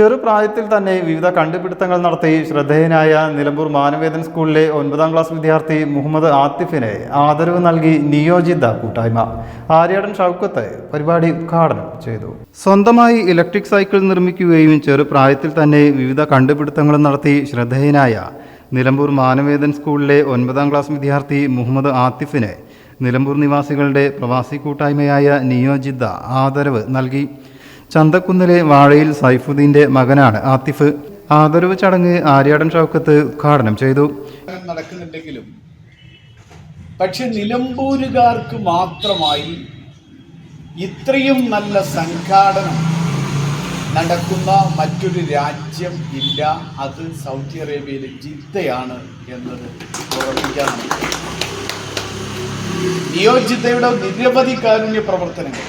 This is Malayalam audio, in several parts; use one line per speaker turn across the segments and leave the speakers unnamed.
ചെറുപ്രായത്തിൽ തന്നെ വിവിധ കണ്ടുപിടുത്തങ്ങൾ നടത്തി ശ്രദ്ധേയനായ നിലമ്പൂർ മാനവേദൻ സ്കൂളിലെ 9ാം ക്ലാസ് വിദ്യാർത്ഥി മുഹമ്മദ് ആത്തിഫിനെ ആദരവ് നൽകി നിയോജിത കൂട്ടായ്മ. ആര്യാടൻ ഷൗക്കത്ത് പരിപാടി ഉദ്ഘാടനം ചെയ്തു. സ്വന്തമായി ഇലക്ട്രിക് സൈക്കിൾ നിർമ്മിക്കുകയും ചെറുപ്രായത്തിൽ തന്നെ വിവിധ കണ്ടുപിടുത്തങ്ങൾ നടത്തി ശ്രദ്ധേയനായ നിലമ്പൂർ മാനവേദൻ സ്കൂളിലെ 9ാം ക്ലാസ് വിദ്യാർത്ഥി മുഹമ്മദ് ആത്തിഫിനെ നിലമ്പൂർ നിവാസികളുടെ പ്രവാസി കൂട്ടായ്മയായ നിയോജിത ആദരവ് നൽകി. ചന്തക്കുന്നിലെ വാഴയിൽ സൈഫുദ്ദീന്റെ മകനാണ് ആത്തിഫ്. ആദരവ് ചടങ്ങ് ആര്യാടൻ ഷൗക്കത്ത് ഉദ്ഘാടനം ചെയ്തു.
നടക്കുന്നുണ്ടെങ്കിലും പക്ഷെ നിലമ്പൂരുകാർക്ക് മാത്രമായി ഇത്രയും നല്ല സംഘാടനം നടക്കുന്ന മറ്റൊരു രാജ്യം ഇല്ല. അത് സൗദി അറേബ്യയിലെ ജിദ്ദയാണ് എന്നത് ഓർമ്മിക്കാനാണ്. നിയോജിതയുടെ നിരവധി കാരുണ്യ പ്രവർത്തനങ്ങൾ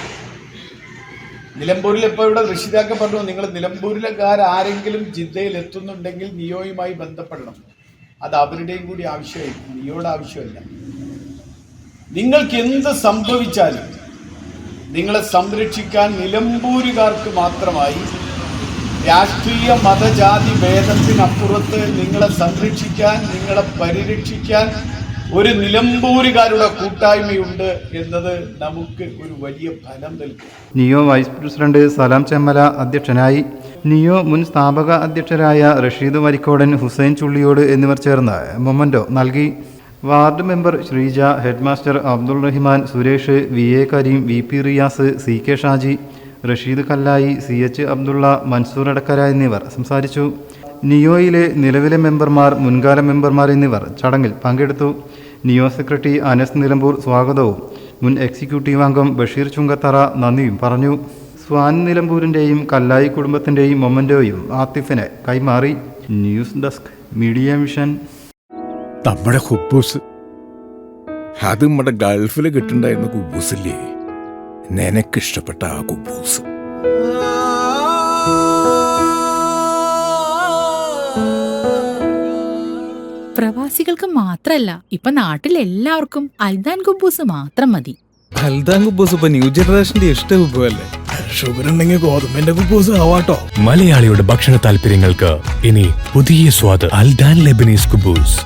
നിലമ്പൂരിൽ ഇപ്പോൾ ഇവിടെ ഋഷിതാക്ക പറഞ്ഞു, നിങ്ങൾ നിലമ്പൂരിലെക്കാരെങ്കിലും ജിദ്ദയിൽ എത്തുന്നുണ്ടെങ്കിൽ നിയോയുമായി ബന്ധപ്പെടണം. അത് അവരുടെയും കൂടി ആവശ്യമായി, നിയോയുടെ ആവശ്യമല്ല. നിങ്ങൾക്ക് എന്ത് സംഭവിച്ചാലും നിങ്ങളെ സംരക്ഷിക്കാൻ നിലമ്പൂരുകാർക്ക് മാത്രമായി രാഷ്ട്രീയ മതജാതി ഭേദത്തിനപ്പുറത്ത് നിങ്ങളെ സംരക്ഷിക്കാൻ, നിങ്ങളെ പരിരക്ഷിക്കാൻ ഒരു നിലമ്പൂരുകാരുടെ കൂട്ടായ്മയുണ്ട് എന്നത് നമുക്ക് ഒരു വലിയ ഫലം നൽകും.
നിയോ വൈസ് പ്രസിഡന്റ് സലാം ചെമ്മല അധ്യക്ഷനായി. നിയോ മുൻ സ്ഥാപക അധ്യക്ഷരായ റഷീദ് വരിക്കോടൻ, ഹുസൈൻ ചുള്ളിയോട് എന്നിവർ ചേർന്ന് മൊമന്റോ നൽകി. Ward member Sreeja, headmaster Abdul Rahman, Suresh, VA Kareem, VP Riyas, CK Shaji, Rasheed Kallayi, CH Abdulla, Mansoor Adakkara എന്നിവർ സംസാരിച്ചു. നിയോയിലെ നിലവിലെ മെമ്പർമാർ, മുൻകാല മെമ്പർമാർ എന്നിവർ ചടങ്ങിൽ പങ്കെടുത്തു. നിയോ സെക്രട്ടറി അനസ് നിലമ്പൂർ സ്വാഗതവും മുൻ എക്സിക്യൂട്ടീവ് അംഗം ബഷീർ ചുങ്കത്തറ നന്ദിയും പറഞ്ഞു. സ്വാൻ നിലമ്പൂരിൻ്റെയും കല്ലായി കുടുംബത്തിൻ്റെയും മൊമന്റോയും ആത്തിഫിനെ കൈമാറി. News desk media mission.
നമ്മുടെ കുബൂസ് അത് നമ്മുടെ ഗൾഫിൽ കിട്ടുണ്ടായിരുന്ന കുബൂസില്ലേ, നിനക്കിഷ്ടപ്പെട്ട ആ കുബൂസ്.
പ്രവാസികൾക്ക് മാത്രല്ല, ഇപ്പൊ നാട്ടിലെല്ലാവർക്കും അൽദാൻ കുബൂസ് മാത്രം മതി.
അൽദാൻ കുബൂസ് ഇപ്പൊ ന്യൂ ജനറേഷന്റെ ഇഷ്ട കുബുവല്ലേ.
ഷുഗർ ഉണ്ടെങ്കിൽ ഗോതമ്പിന്റെ കുബൂസ് ആവാട്ടോ.
മലയാളിയുടെ ഭക്ഷണ താല്പര്യങ്ങൾക്ക് ഇനി പുതിയ സ്വാദ്. അൽദാൻ ലെബനീസ് കുബൂസ്.